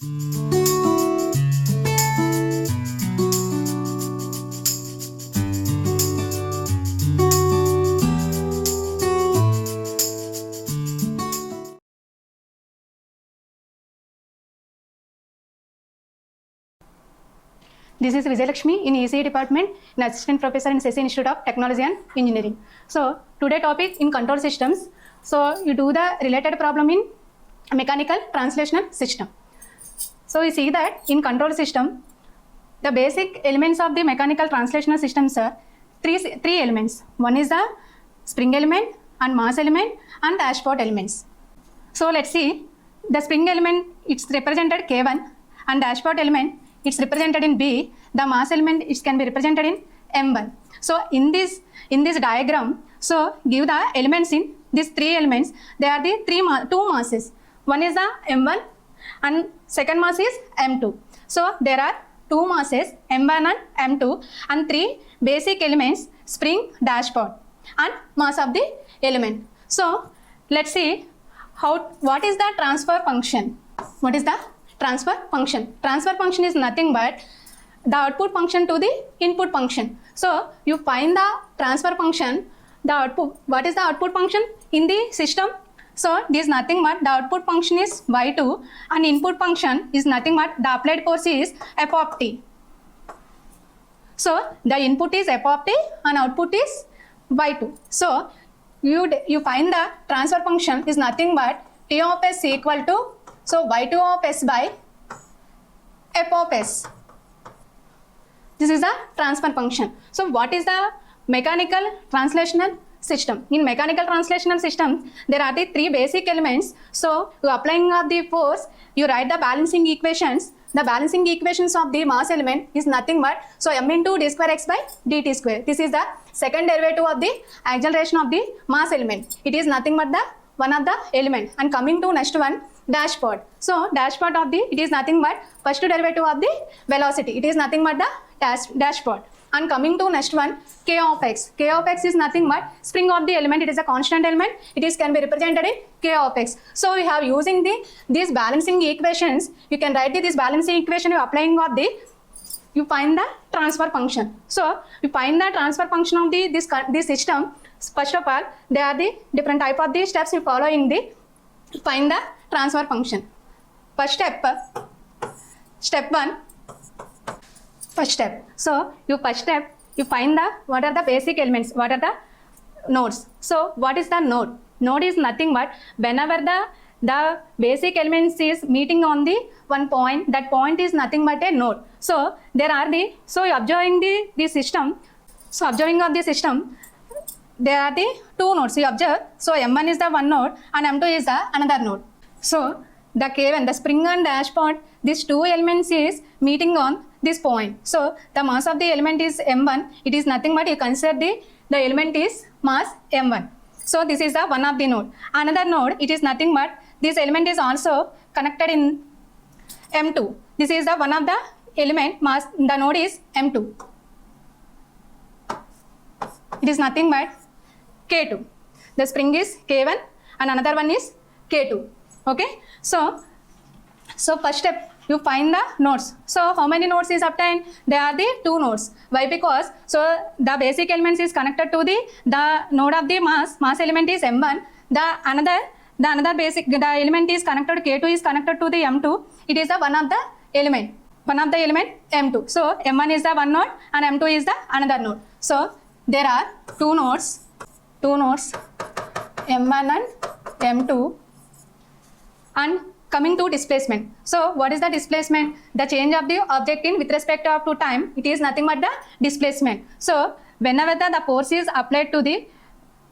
This is Vijay Lakshmi in ECE department, an assistant professor in SESI Institute of Technology and Engineering. So today topic in control systems. So you do the related problem in mechanical translational system. So you see that in control system, the basic elements of the mechanical translational systems are three elements. One is the spring element and mass element and dashpot elements. So let's see, the spring element, it's represented K1, and dashpot element, it's represented in B. The mass element, it can be represented in M1. So in this diagram, so give the elements in these three elements. They are the two masses. One is the M1 and second mass is M2. So there are two masses, M1 and M2, and three basic elements, spring, dashpot, and mass of the element. So let's see what is the transfer function. What is the transfer function? Transfer function is nothing but the output function to the input function. So you find the transfer function, the output. What is the output function in the system? So this is nothing but the output function is y2 and input function is nothing but the applied force is f of t. So the input is f of t and output is y2. So you find the transfer function is nothing but t of s equal to, so y2 of s by f of s. This is the transfer function. So what is the mechanical translational system? In mechanical translational system, there are the three basic elements. So you applying of the force, you write the balancing equations. The balancing equations of the mass element is nothing but, so m into d square x by dt square. This is the second derivative of the acceleration of the mass element. It is nothing but the one of the element. And coming to next one, dashpot. So dashpot of the, it is nothing but first derivative of the velocity. It is nothing but the dashpot. And coming to next one, k of x. K of x is nothing but spring of the element. It is a constant element. It is can be represented in k of x. So we have using these balancing equations. You can write this balancing equation. You applying of the, you find the transfer function. So you find the transfer function of this system. First of all, there are the different type of the steps you follow in the find the transfer function. First step 1. First step. So you find the what are the basic elements, what are the nodes. So what is the node? Node is nothing but whenever the basic elements is meeting on the one point, that point is nothing but a node. So there are so observing the system. So observing of the system, there are the two nodes you observe. So M1 is the one node and M2 is the another node. So the K1, the spring and dashpot, these two elements is meeting on this point. So the mass of the element is M1. It is nothing but you consider the element is mass M1. So this is the one of the node. Another node, it is nothing but this element is also connected in M2. This is the one of the element mass, the node is M2. It is nothing but K2. The spring is K1 and another one is K2. Okay. So first step, you find the nodes. So how many nodes is obtained? There are the two nodes. Why? Because so the basic elements is connected to the node of the mass element is M1. The another basic, the element is connected, K2 is connected to the M2. It is the one of the element M2. So M1 is the one node and M2 is the another node. So there are two nodes M1 and M2. And coming to displacement. So what is the displacement? The change of the object in with respect to time. It is nothing but the displacement. So whenever the force is applied to the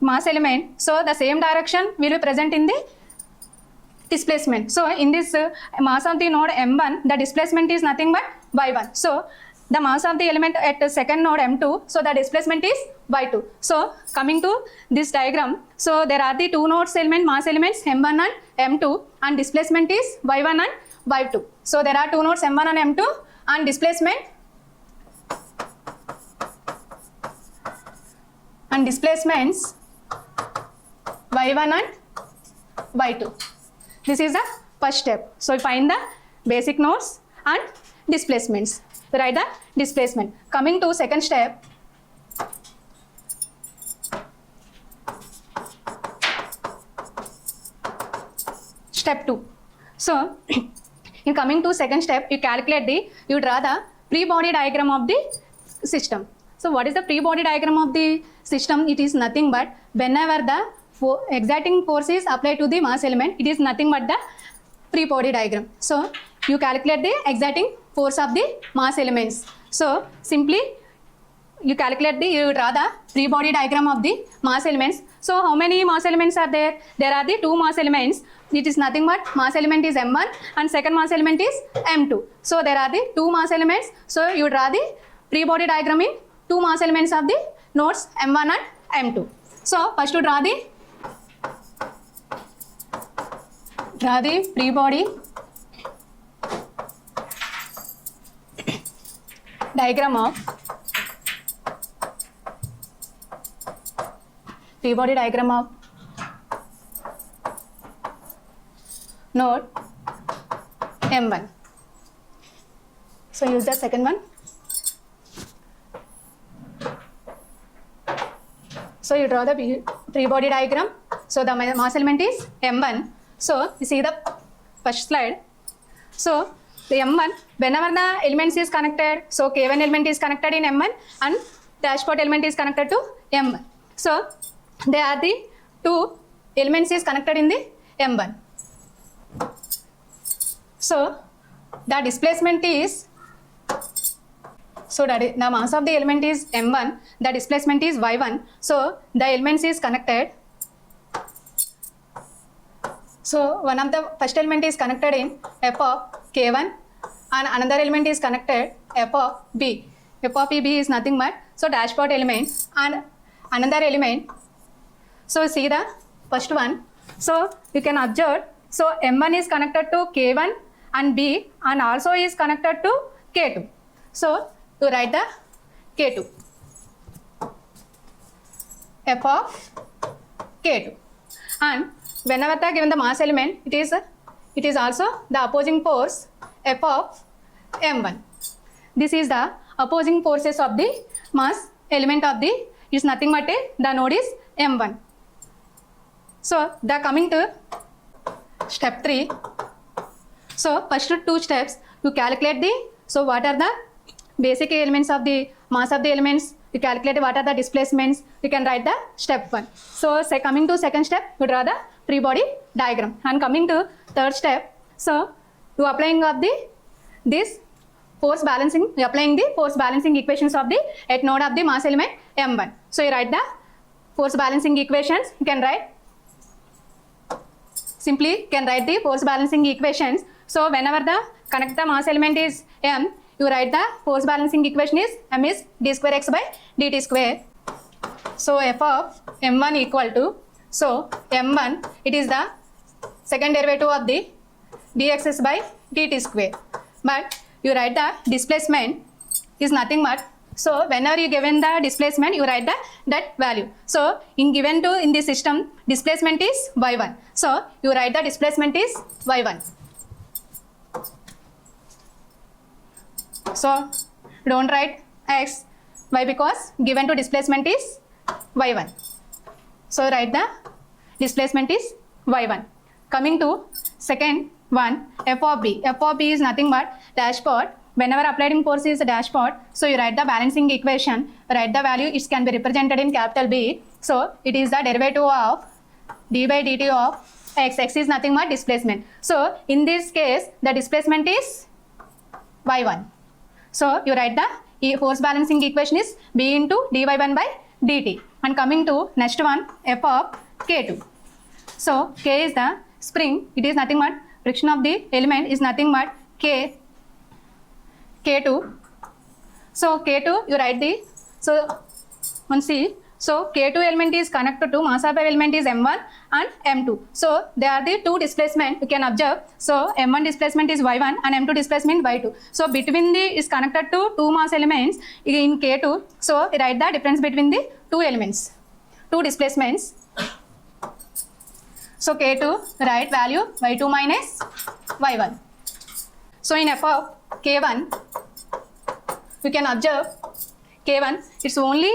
mass element, so the same direction will be present in the displacement. So in this mass of the node M1, the displacement is nothing but y1. So the mass of the element at the second node M2, so the displacement is y2. So coming to this diagram, so there are the two nodes element, mass elements M1 and M2, and displacement is y1 and y2. So there are two nodes M1 and M2 and displacements y1 and y2. This is the first step. So find the basic nodes and displacements. Write the displacement. Coming to second step. Step 2. So, in coming to second step, you draw the free body diagram of the system. So, what is the free body diagram of the system? It is nothing but whenever the exciting force is applied to the mass element, it is nothing but the free body diagram. So, you calculate the exciting force of the mass elements. So, simply you draw the free body diagram of the mass elements. So, how many mass elements are there? There are the 2 mass elements. It is nothing but mass element is M1 and second mass element is M2. So, there are the 2 mass elements. So, you draw the free body diagram in 2 mass elements of the nodes M1 and M2. So, first to draw the free body diagram of node M1. So use the second one. So you draw the free body diagram. So the mass element is M1. So you see the first slide. So the M1, whenever the elements is connected, so K1 element is connected in M1 and dashpot element is connected to M1. So they are the 2 elements is connected in the M1. So the displacement is, so that the mass of the element is M1, the displacement is Y1. So the elements is connected. So one of the first element is connected in F of K1 and another element is connected F of B. F of B is nothing but, so dashpot element and another element. So see the first one. So you can observe, so M1 is connected to K1 and B and also is connected to K2. So to write the K2, F of K2, and whenever the given the mass element, it is also the opposing force F of M1. This is the opposing forces of the mass element of the is nothing but the node is M1. So the coming to step 3. So first 2 steps you calculate the, so what are the basic elements of the mass of the elements, you calculate what are the displacements, you can write the step 1. So coming to second step, you draw the free body diagram, and coming to third step, so you applying of this force balancing, you applying the force balancing equations of the at node of the mass element M1. So you write the force balancing equations, you can write, simply can write the force balancing equations. So whenever the connect the mass element is M, you write the force balancing equation is M is d square x by dt square. So F of M1 equal to, so M1, it is the second derivative of the dx by dt square. But you write the displacement is nothing but, so whenever you given the displacement, you write that value. So in the system, displacement is y1. So you write the displacement is y1. So don't write x, why? Because given to displacement is y1. So write the displacement is y1. Coming to second one, F of B. F of B is nothing but dashpot. Whenever applying force is a dashpot, so you write the balancing equation, write the value, it can be represented in capital B. So it is the derivative of d by dt of x. X is nothing but displacement. So in this case, the displacement is y1. So you write the force balancing equation is B into dy1 by dt. And coming to next one, F of K2. So K is the spring, it is nothing but friction of the element is nothing but K2. So K2 you write the, so on C, so K2 element is connected to mass of element is M1 and M2. So they are the 2 displacement you can observe. So M1 displacement is Y1 and M2 displacement Y2. So between the is connected to 2 mass elements in K2. So write the difference between the 2 elements, 2 displacements. So K2 write value Y2 minus Y1. So in f of k1, we can observe k1, it's only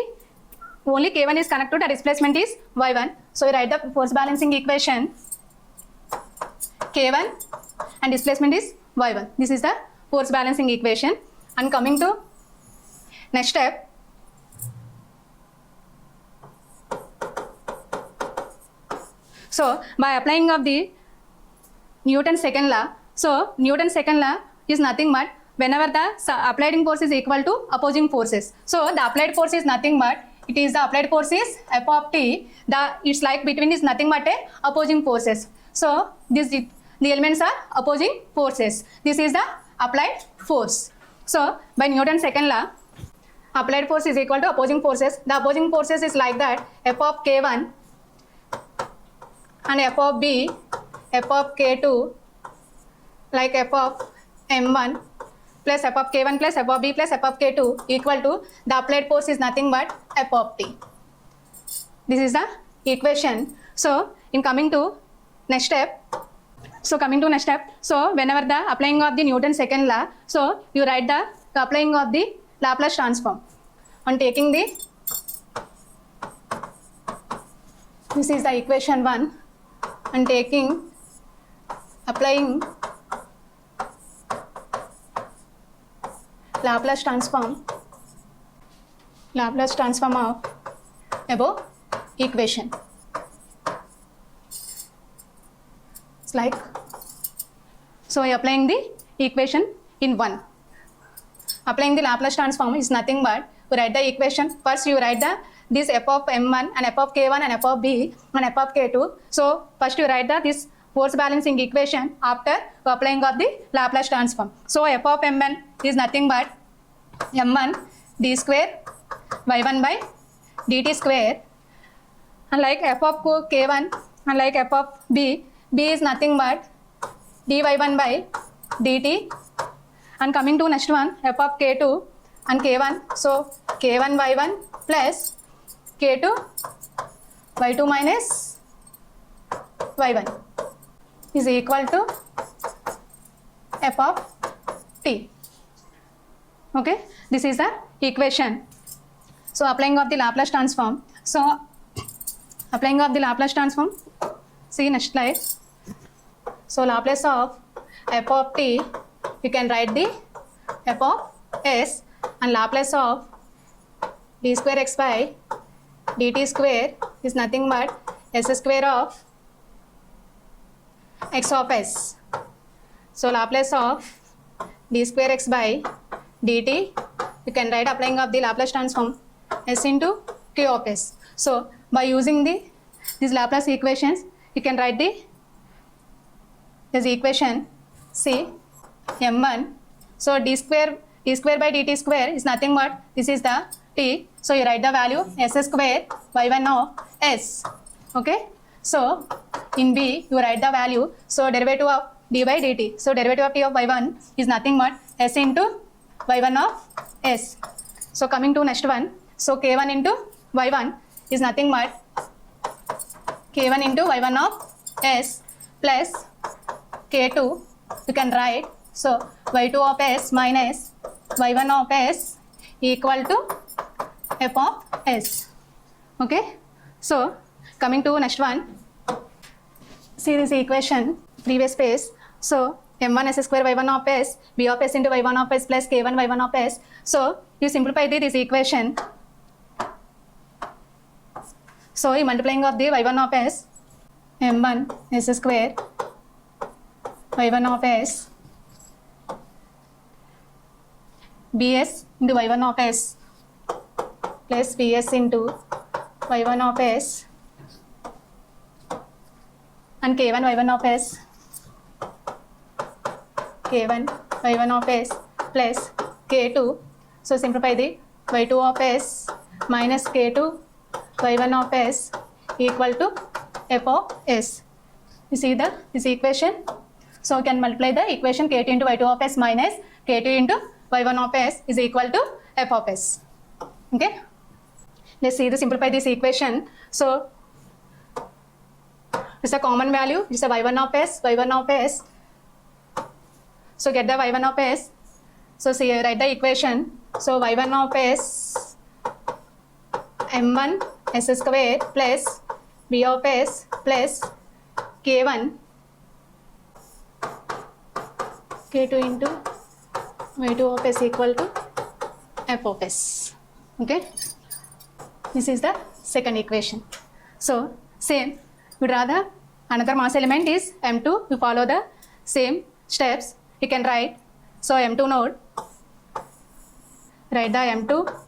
k1 is connected, the displacement is y1. So we write the force balancing equation k1 and displacement is y1. This is the force balancing equation. And coming to next step, so by applying of the Newton's second law, so Newton's second law is nothing but whenever the applied force is equal to opposing forces. So the applied force is nothing but, it is the applied force is f of t, it's like between is nothing but a opposing forces. So the elements are opposing forces. This is the applied force. So by Newton's second law, applied force is equal to opposing forces. The opposing forces is like that, f of k1 and f of b, f of k2, like f of m1 plus f of k1 plus f of b plus f of k2 equal to the applied force is nothing but f of t. This is the equation. So in coming to next step, so whenever the applying of the Newton's second law, so you write the applying of the Laplace transform on taking the, this is the equation 1, and taking, applying Laplace transform of above equation. It's like, so applying the equation in 1. Applying the Laplace transform is nothing but, we write the equation, first you write the this f of m1 and f of k1 and f of b and f of k2. So first you write the this force balancing equation after applying of the Laplace transform. So f of m1 is nothing but m1 d square y1 by dt square, and like f of k1 and like f of b is nothing but dy1 by dt. And coming to next one, f of k2 and k1, so k1 y1 plus k2 y2 minus y1 is equal to f of t. Okay, this is the equation. So applying of the Laplace transform. So applying of the Laplace transform, see next slide. So Laplace of f of t, we can write the f of s, and Laplace of d square x by dt square is nothing but s square of x of s. So Laplace of d square x by dt, you can write applying of the Laplace transform s into k of s. So by using these Laplace equations, you can write this equation C m1. So d square by dt square is nothing but, this is the t. So you write the value s square y1 of s. Okay. So in b you write the value. So derivative of d by dt. So derivative of t of y1 is nothing but s into y1 of s. So coming to next one. So k1 into y1 is nothing but k1 into y1 of s plus k2 you can write, so y2 of s minus y1 of s equal to f of s. Okay. So coming to next one, see this equation previous page. So m1 s square y1 of s, b of s into y1 of s plus k1 y1 of s. So you simplify this equation. So you multiplying of the y1 of s, m1 s square y1 of s bs into y1 of s plus bs into y1 of s and k1 y1 of s, k1 y1 of s plus k2. So simplify the y2 of s minus k2 y1 of s equal to f of s. You see this equation. So we can multiply the equation k2 into y2 of s minus k2 into y1 of s is equal to f of s. Okay. Let's see the simplify this equation. So it's a common value. It's a y1 of s, y1 of s. So get the y1 of s. So see, write the equation. So y1 of s m1 s square plus b of s plus k1 k2 into y2 of s equal to f of s. Okay, this is the second equation. So same, you draw the another mass element is m2. You follow the same steps. You can write, so m2 node, write the m2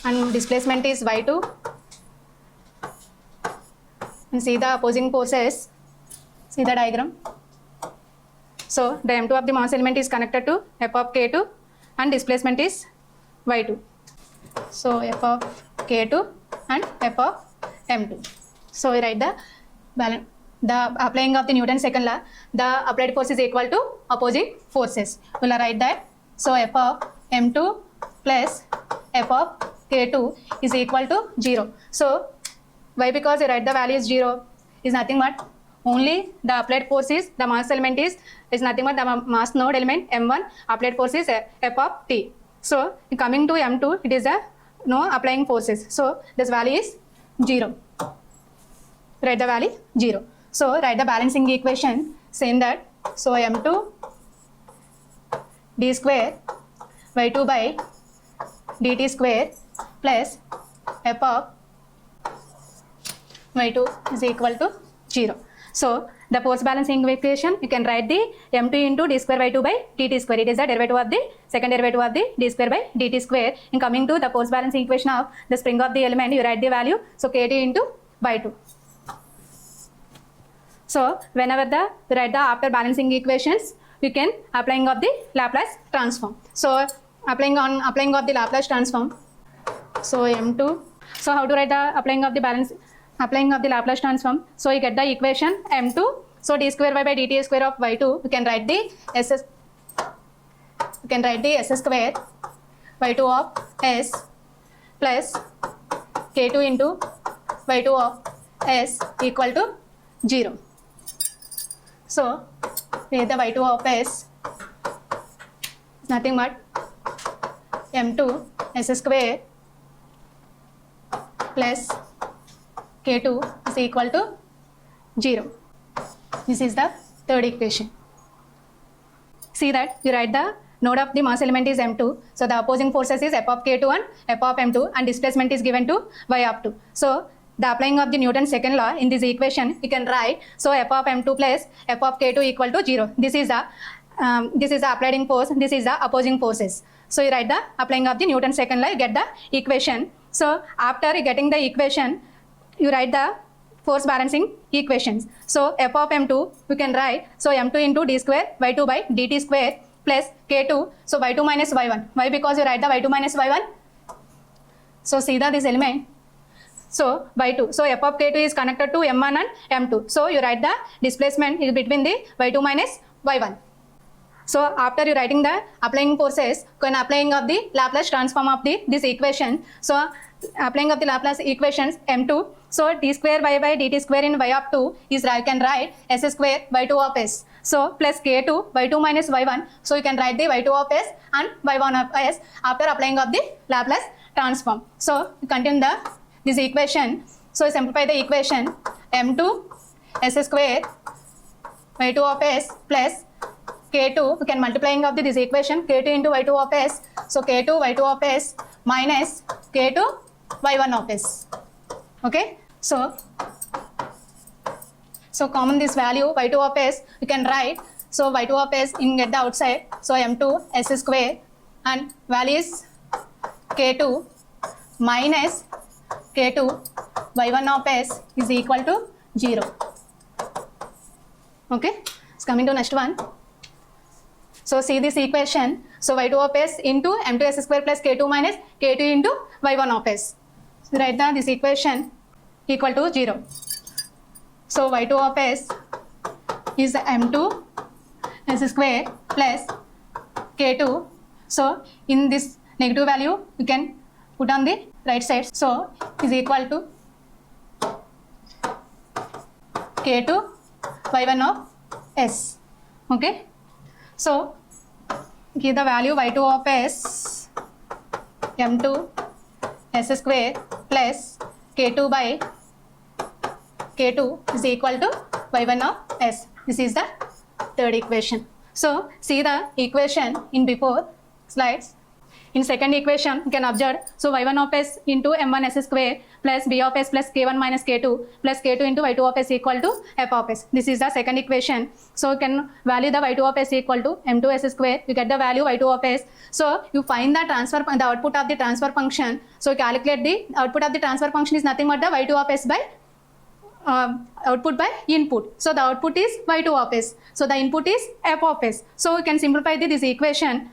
and displacement is y2, and see the opposing forces. See the diagram. So the m2 of the mass element is connected to f of k2 and displacement is y2. So f of k2 and f of m2. So we write the balance. The applying of the Newton's second law, the applied force is equal to opposing forces. We will write that. So f of m2 plus f of k2 is equal to 0. So why? Because you write the value is 0 is nothing but only the applied force is the mass element is nothing but the mass node element m1, applied force is f of t. So coming to m2, it is a no applying forces. So this value is 0. Write the value 0. So write the balancing equation saying that, so m2 d square y2 by dt square plus f of y2 is equal to 0. So the force balancing equation, you can write the m2 into d square y2 by dt square. It is the derivative of the second derivative of the d square by dt square. In coming to the force balancing equation of the spring of the element, you write the value, so kt into y2. So whenever you write the after balancing equations, you can applying of the Laplace transform. So applying of the Laplace transform. So m2. So how to write the applying of the Laplace transform? So you get the equation m2. So d square y by dt square of y2. You can write the s. You can write the s square y2 of s plus k2 into y2 of s equal to 0. So here the y2 of s is nothing but m2 s square plus k2 is equal to 0. This is the third equation. See that you write the node of the mass element is m2. So the opposing forces is f of k2 and f of m2, and displacement is given to y of 2. So the applying of the Newton's second law in this equation, you can write, so f of m2 plus f of k2 equal to 0. This is the applying force, this is the opposing forces. So you write the applying of the Newton's second law, you get the equation. So after getting the equation, you write the force balancing equations. So f of m2, you can write, so m2 into d square y2 by dt square plus k2, so y2 minus y1. Why? Because you write the y2 minus y1. So see this element. So y2, so f of k2 is connected to m1 and m2. So you write the displacement is between the y2 minus y1. So after you writing the applying forces, when applying of the Laplace transform of this equation, so applying of the Laplace equations m2, so d square y by dt square in y of 2 is, you can write s square y2 of s. So plus k2 y2 minus y1. So you can write the y2 of s and y1 of s after applying of the Laplace transform. So you continue this equation. So simplify the equation m2 s square y2 of s plus k2, you can multiplying of this equation k2 into y2 of s. So k2 y2 of s minus k2 y1 of s. Okay. So common this value y2 of s, you can write, so y2 of s in get the outside, so m2 s square and value is k2 minus k2 y1 of s is equal to 0. Okay. It's coming to next one. So see this equation. So y2 of s into m2 s square plus k2 minus k2 into y1 of s. So write down this equation equal to 0. So y2 of s is m2 s square plus k2. So in this negative value, you can put on the right side. So is equal to k2 y1 of s. Okay. So give the value y2 of s m2 s square plus k2 by k2 is equal to y1 of s. This is the third equation. So see the equation in before slides. In second equation, you can observe, so y1 of s into m1 s square plus b of s plus k1 minus k2 plus k2 into y2 of s equal to f of s. This is the second equation. So you can value the y2 of s equal to m2 s square. You get the value y2 of s. So you find the output of the transfer function. So you calculate the output of the transfer function is nothing but the y2 of s by output by input. So the output is y2 of s. So the input is f of s. So you can simplify this equation.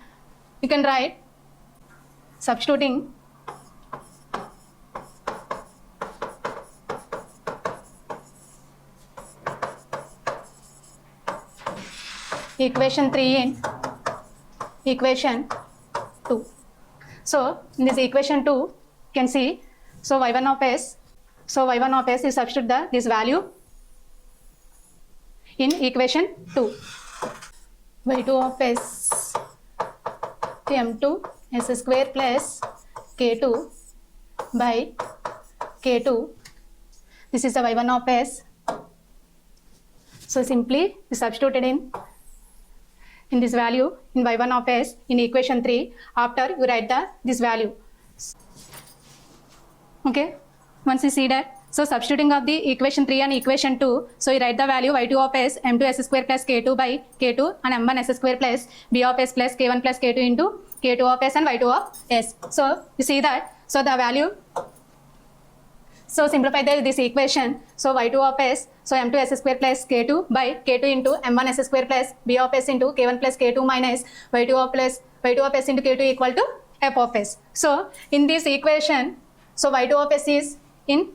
You can write substituting equation 3 in equation 2. So in this equation 2 you can see, so y1 of s, so y1 of s is substitute this value in equation 2. y2 of s m2 s square plus k2 by k2. This is the y1 of s. So simply we substituted in this value in y1 of s in equation 3. After you write this value. Okay, once you see that, so substituting of the equation 3 and equation 2, so you write the value y2 of s m2 s square plus k2 by k2 and m1 s square plus b of s plus k1 plus k2 into k2 of s and y2 of s. So you see that, so the value, so simplify this equation. So y2 of s, so m2 s square plus k2 by k2 into m1 s square plus b of s into k1 plus k2 minus y2 of s into k2 equal to f of s. So in this equation, so y2 of s is in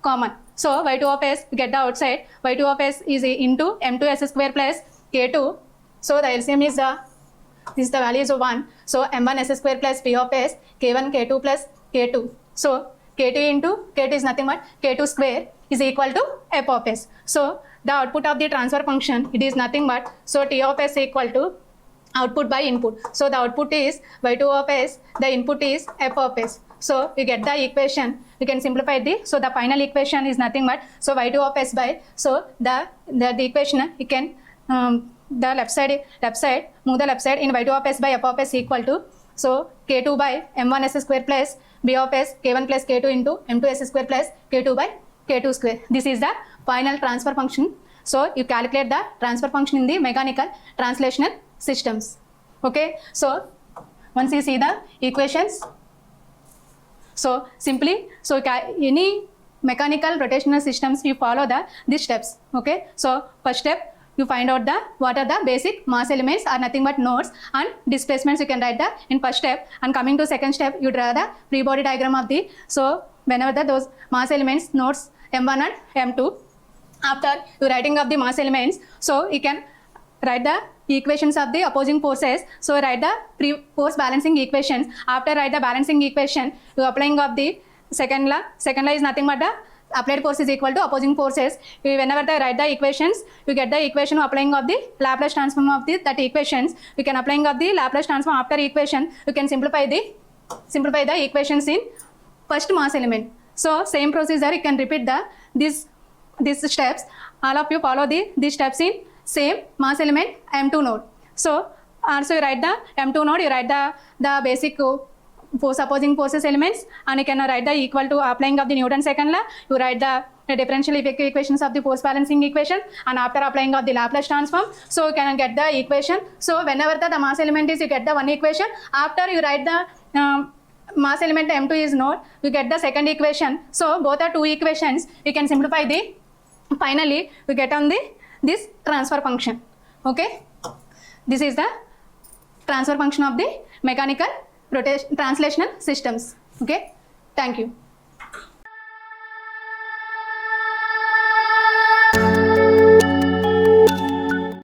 common. So y2 of s, get the outside, y2 of s is into m2 s square plus k2. So the LCM is this the value is 1. So m1 s square plus b of s, k1 k2 plus k2. So k2 into k2 is nothing but k2 square is equal to f of s. So the output of the transfer function, it is nothing but, so t of s equal to output by input. So the output is y2 of s, the input is f of s. So you get the equation. You can simplify so the final equation is nothing but, so y2 of s by, so the equation you can the left side move the left side in y2 of s by f of s equal to, so k2 by m1 s square plus b of s k1 plus k2 into m2 s square plus k2 by k2 square. This is the final transfer function. So you calculate the transfer function in the mechanical translational systems. Okay, so once you see the equations, so simply, so any mechanical rotational systems, you follow these steps. Okay, so first step, you find out what are the basic mass elements are nothing but nodes and displacements. You can write in first step, and coming to second step, you draw the free body diagram of so whenever those mass elements nodes m1 and m2. After you writing of the mass elements, so you can write the equations of the opposing forces. So write the force balancing equations. After write the balancing equation, you applying of the second law. Second law is nothing but the applied force is equal to opposing forces. Whenever they write the equations, you get the equation applying of the Laplace transform of that equations. You can applying of the Laplace transform after equation. You can simplify the equations in first mass element. So same procedure you can repeat these steps. All of you follow these steps in same mass element m2 node. So also you write the m2 node, you write the basic force opposing forces elements, and you can write the equal to applying of the Newton's second law. You write the differential effective equations of the force balancing equation, and after applying of the Laplace transform, so you can get the equation. So whenever the mass element is, you get the one equation. After you write the mass element m2 is node, you get the second equation. So both are two equations. You can simplify finally we get on this transfer function. Okay, this is the transfer function of the mechanical translational systems. Okay, thank you.